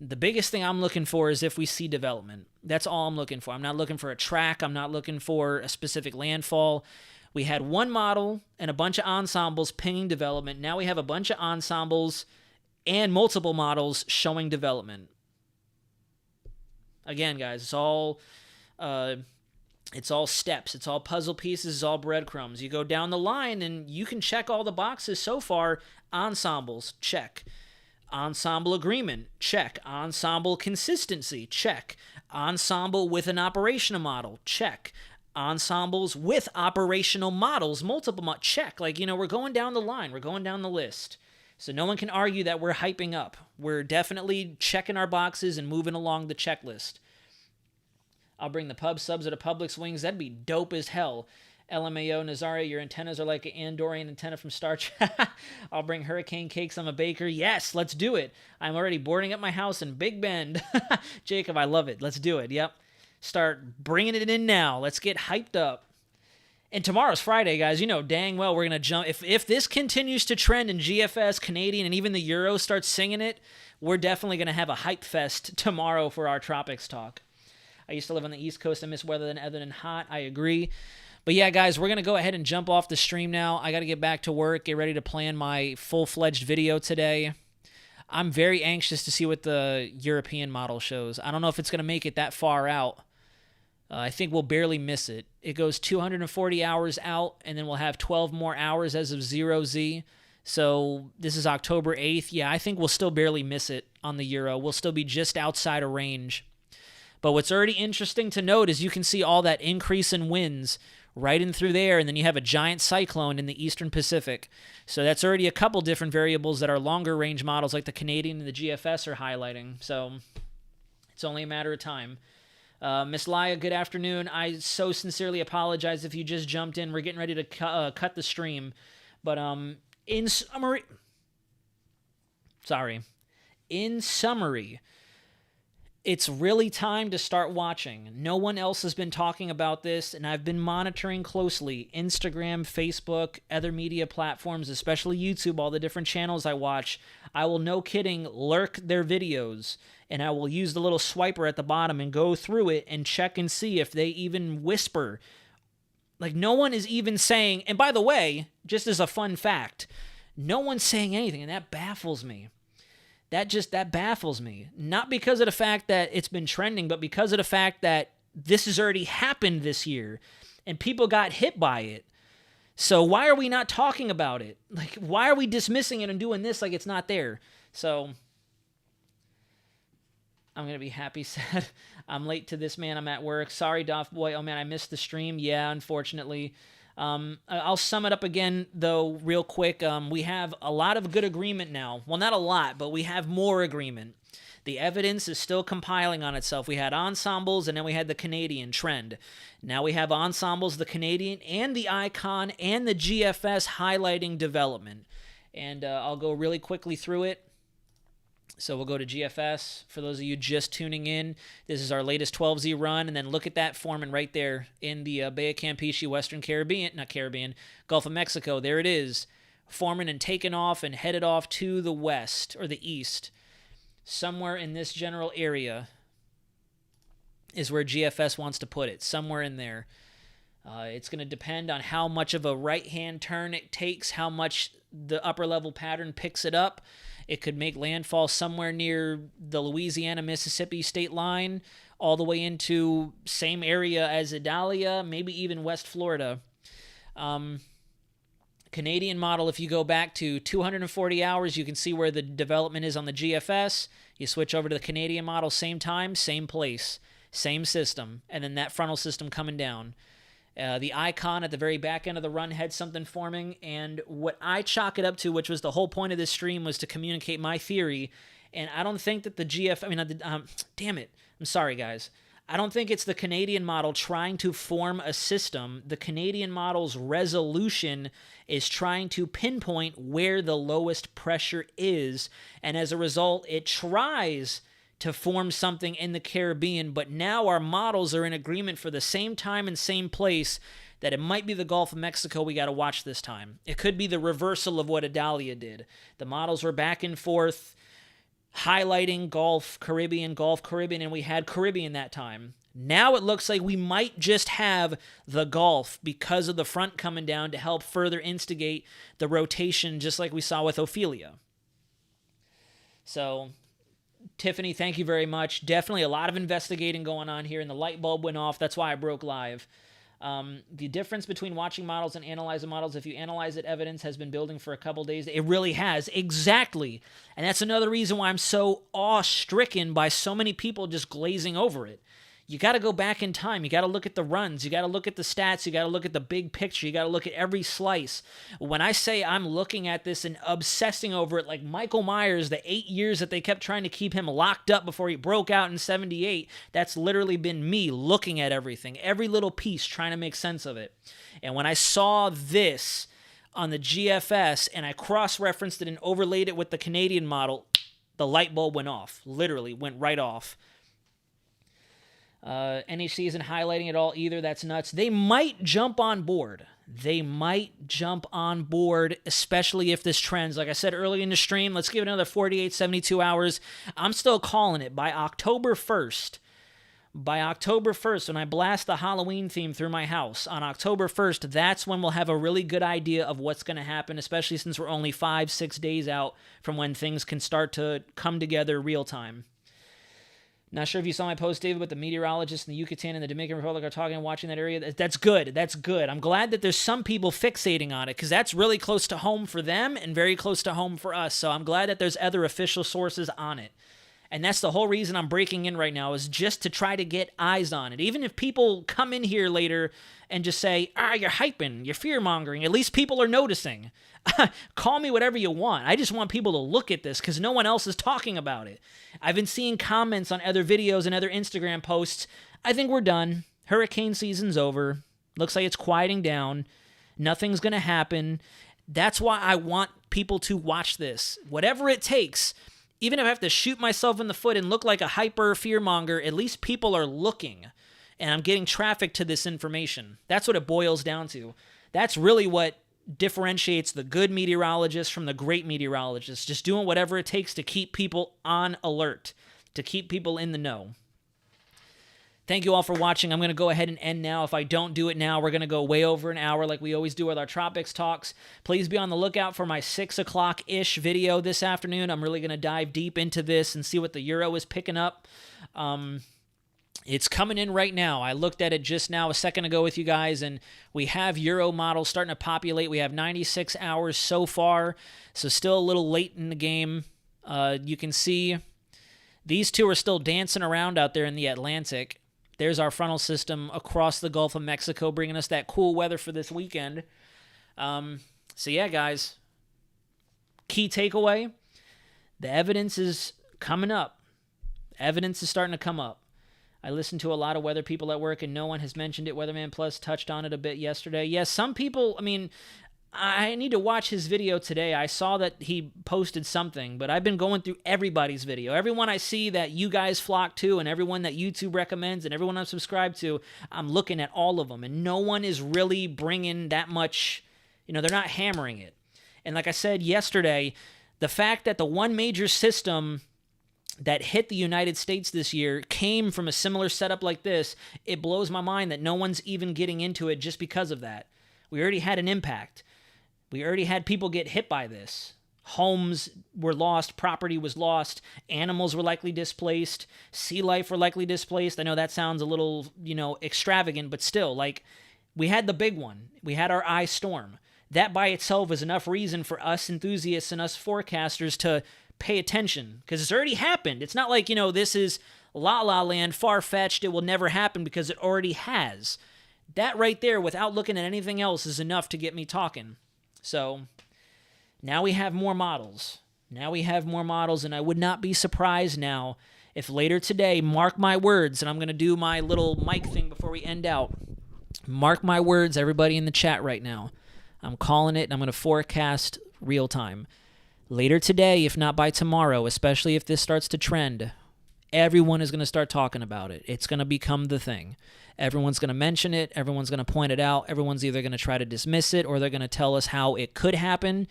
The biggest thing I'm looking for is if we see development. That's all I'm looking for. I'm not looking for a track. I'm not looking for a specific landfall. We had one model and a bunch of ensembles pinging development. Now we have a bunch of ensembles and multiple models showing development. Again, guys, it's all steps. It's all puzzle pieces. It's all breadcrumbs. You go down the line and you can check all the boxes so far. Ensembles, check. Ensemble agreement, check. Ensemble consistency, check. Ensemble with an operational model, check. Ensembles with operational models, multiple check. Like, we're going down the line. We're going down the list. So no one can argue that we're hyping up. We're definitely checking our boxes and moving along the checklist. I'll bring the pub subs at a Publix wings. That'd be dope as hell. LMAO, Nazaria, your antennas are like an Andorian antenna from Star Trek. I'll bring hurricane cakes. I'm a baker. Yes, let's do it. I'm already boarding up my house in Big Bend. Jacob, I love it. Let's do it. Yep. Start bringing it in now. Let's get hyped up. And tomorrow's Friday, guys. You know dang well we're going to jump. If this continues to trend in GFS, Canadian, and even the Euro starts singing it, we're definitely going to have a hype fest tomorrow for our Tropics talk. I used to live on the East Coast. I miss weather other than hot. I agree. But yeah, guys, we're going to go ahead and jump off the stream now. I got to get back to work, get ready to plan my full-fledged video today. I'm very anxious to see what the European model shows. I don't know if it's going to make it that far out. I think we'll barely miss it. It goes 240 hours out, and then we'll have 12 more hours as of 0Z. So this is October 8th. Yeah, I think we'll still barely miss it on the Euro. We'll still be just outside of range. But what's already interesting to note is you can see all that increase in winds right in through there, and then you have a giant cyclone in the Eastern Pacific. So that's already a couple different variables that our longer range models like the Canadian and the GFS are highlighting. So it's only a matter of time. Miss Laya, good afternoon. I so sincerely apologize if you just jumped in. We're getting ready to cut the stream. But in summary, it's really time to start watching. No one else has been talking about this, and I've been monitoring closely Instagram, Facebook, other media platforms, especially YouTube, all the different channels I watch. I will, no kidding, lurk their videos, and I will use the little swiper at the bottom and go through it and check and see if they even whisper. Like, no one is even saying, and by the way, just as a fun fact, no one's saying anything, and that baffles me. That baffles me. Not because of the fact that it's been trending, but because of the fact that this has already happened this year and people got hit by it. So why are we not talking about it? Like, why are we dismissing it and doing this like it's not there? So I'm going to be happy, sad. I'm late to this, man. I'm at work. Sorry, Doff Boy. Oh, man, I missed the stream. Yeah, unfortunately. I'll sum it up again, though, real quick. We have a lot of good agreement now. Well, not a lot, but we have more agreement. The evidence is still compiling on itself. We had ensembles, and then we had the Canadian trend. Now we have ensembles, the Canadian, and the Icon, and the GFS highlighting development. And I'll go really quickly through it. So we'll go to GFS. For those of you just tuning in, this is our latest 12Z run, and then look at that forming right there in the Bay of Campeche, Gulf of Mexico. There it is, forming and taking off and headed off to the west or the east. Somewhere in this general area is where GFS wants to put it, somewhere in there. It's going to depend on how much of a right-hand turn it takes, how much the upper-level pattern picks it up. It could make landfall somewhere near the Louisiana-Mississippi state line, all the way into same area as Idalia, maybe even West Florida. Canadian model, if you go back to 240 hours, you can see where the development is on the GFS. You switch over to the Canadian model, same time, same place, same system, and then that frontal system coming down. The icon at the very back end of the run had something forming, and what I chalk it up to, which was the whole point of this stream, was to communicate my theory. And I don't think that the damn it. I'm sorry, guys. I don't think it's the Canadian model trying to form a system. The Canadian model's resolution is trying to pinpoint where the lowest pressure is, and as a result, it tries to form something in the Caribbean, but now our models are in agreement for the same time and same place that it might be the Gulf of Mexico we got to watch this time. It could be the reversal of what Adalia did. The models were back and forth, highlighting Gulf, Caribbean, and we had Caribbean that time. Now it looks like we might just have the Gulf because of the front coming down to help further instigate the rotation, just like we saw with Ophelia. So, Tiffany, thank you very much. Definitely a lot of investigating going on here, and the light bulb went off. That's why I broke live. The difference between watching models and analyzing models, if you analyze it, evidence has been building for a couple days. It really has. Exactly. And that's another reason why I'm so awe-stricken by so many people just glazing over it. You got to go back in time. You got to look at the runs. You got to look at the stats. You got to look at the big picture. You got to look at every slice. When I say I'm looking at this and obsessing over it like Michael Myers, the 8 years that they kept trying to keep him locked up before he broke out in 78, that's literally been me looking at everything, every little piece, trying to make sense of it. And when I saw this on the GFS and I cross-referenced it and overlaid it with the Canadian model, the light bulb went off. Literally went right off. NHC isn't highlighting it all either. That's nuts. They might jump on board. Especially if this trends. Like I said earlier in the stream, let's give it another 48, 72 hours. I'm still calling it. By October 1st, when I blast the Halloween theme through my house, on October 1st, that's when we'll have a really good idea of what's going to happen, especially since we're only 5-6 days out from when things can start to come together real time. Not sure if you saw my post, David, but the meteorologists in the Yucatan and the Dominican Republic are talking and watching that area. That's good. That's good. I'm glad that there's some people fixating on it because that's really close to home for them and very close to home for us. So I'm glad that there's other official sources on it. And that's the whole reason I'm breaking in right now, is just to try to get eyes on it. Even if people come in here later and just say, you're hyping, you're fear-mongering, at least people are noticing. Call me whatever you want. I just want people to look at this because no one else is talking about it. I've been seeing comments on other videos and other Instagram posts. I think we're done. Hurricane season's over. Looks like it's quieting down. Nothing's going to happen. That's why I want people to watch this. Whatever it takes. Even if I have to shoot myself in the foot and look like a hyper fearmonger, at least people are looking. And I'm getting traffic to this information. That's what it boils down to. That's really what differentiates the good meteorologists from the great meteorologists. Just doing whatever it takes to keep people on alert, to keep people in the know. Thank you all for watching. I'm going to go ahead and end now. If I don't do it now, we're going to go way over an hour like we always do with our Tropics talks. Please be on the lookout for my 6 o'clock-ish video this afternoon. I'm really going to dive deep into this and see what the Euro is picking up. It's coming in right now. I looked at it just now a second ago with you guys, and we have Euro models starting to populate. We have 96 hours so far, so still a little late in the game. You can see these two are still dancing around out there in the Atlantic. There's our frontal system across the Gulf of Mexico, bringing us that cool weather for this weekend. So yeah, guys, key takeaway, the evidence is coming up. Evidence is starting to come up. I listened to a lot of weather people at work, and no one has mentioned it. Weatherman Plus touched on it a bit yesterday. Yes, some people, I need to watch his video today. I saw that he posted something, but I've been going through everybody's video. Everyone I see that you guys flock to, and everyone that YouTube recommends, and everyone I'm subscribed to, I'm looking at all of them, and no one is really bringing that much, they're not hammering it. And like I said yesterday, the fact that the one major system that hit the United States this year came from a similar setup like this, it blows my mind that no one's even getting into it just because of that. We already had an impact. We already had people get hit by this. Homes were lost, property was lost, animals were likely displaced, sea life were likely displaced. I know that sounds a little, extravagant, but still, We had the big one. We had our ice storm. That by itself is enough reason for us enthusiasts and us forecasters to pay attention, because it's already happened. It's not like, this is La La Land, far-fetched, it will never happen, because it already has. That right there, without looking at anything else, is enough to get me talking. So now we have more models. And I would not be surprised now if later today, mark my words, and I'm going to do my little mic thing before we end out. Mark my words, everybody in the chat right now. I'm calling it, and I'm going to forecast real time. Later today, if not by tomorrow, especially if this starts to trend, everyone is going to start talking about it. It's going to become the thing. Everyone's going to mention it. Everyone's going to point it out. Everyone's either going to try to dismiss it, or they're going to tell us how it could happen.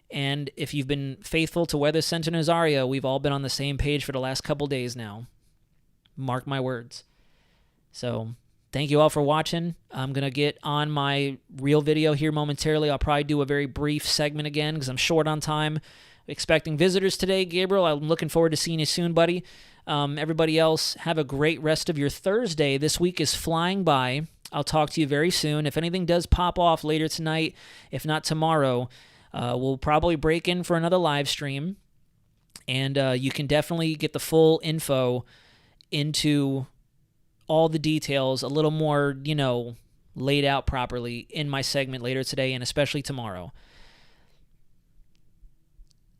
And if you've been faithful to Weather Center Nazario, we've all been on the same page for the last couple days now. Mark my words. So thank you all for watching. I'm going to get on my real video here momentarily. I'll probably do a very brief segment again because I'm short on time. Expecting visitors today, Gabriel. I'm looking forward to seeing you soon, buddy. Everybody else, have a great rest of your Thursday. This week is flying by. I'll talk to you very soon. If anything does pop off later tonight, if not tomorrow, we'll probably break in for another live stream. And you can definitely get the full info into all the details a little more, laid out properly in my segment later today and especially tomorrow.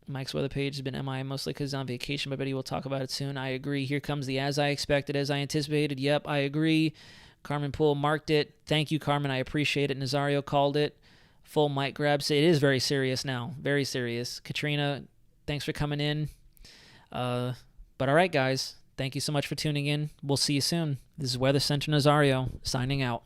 Mike's weather page has been MIA mostly because he's on vacation, but I bet he will talk about it soon. I agree. Here comes the as I expected, as I anticipated. Yep, I agree. Carmen Poole marked it. Thank you, Carmen. I appreciate it. Nazario called it. Full mic grabs. It is very serious now. Very serious. Katrina, thanks for coming in. But all right, guys. Thank you so much for tuning in. We'll see you soon. This is Weather Center Nazario signing out.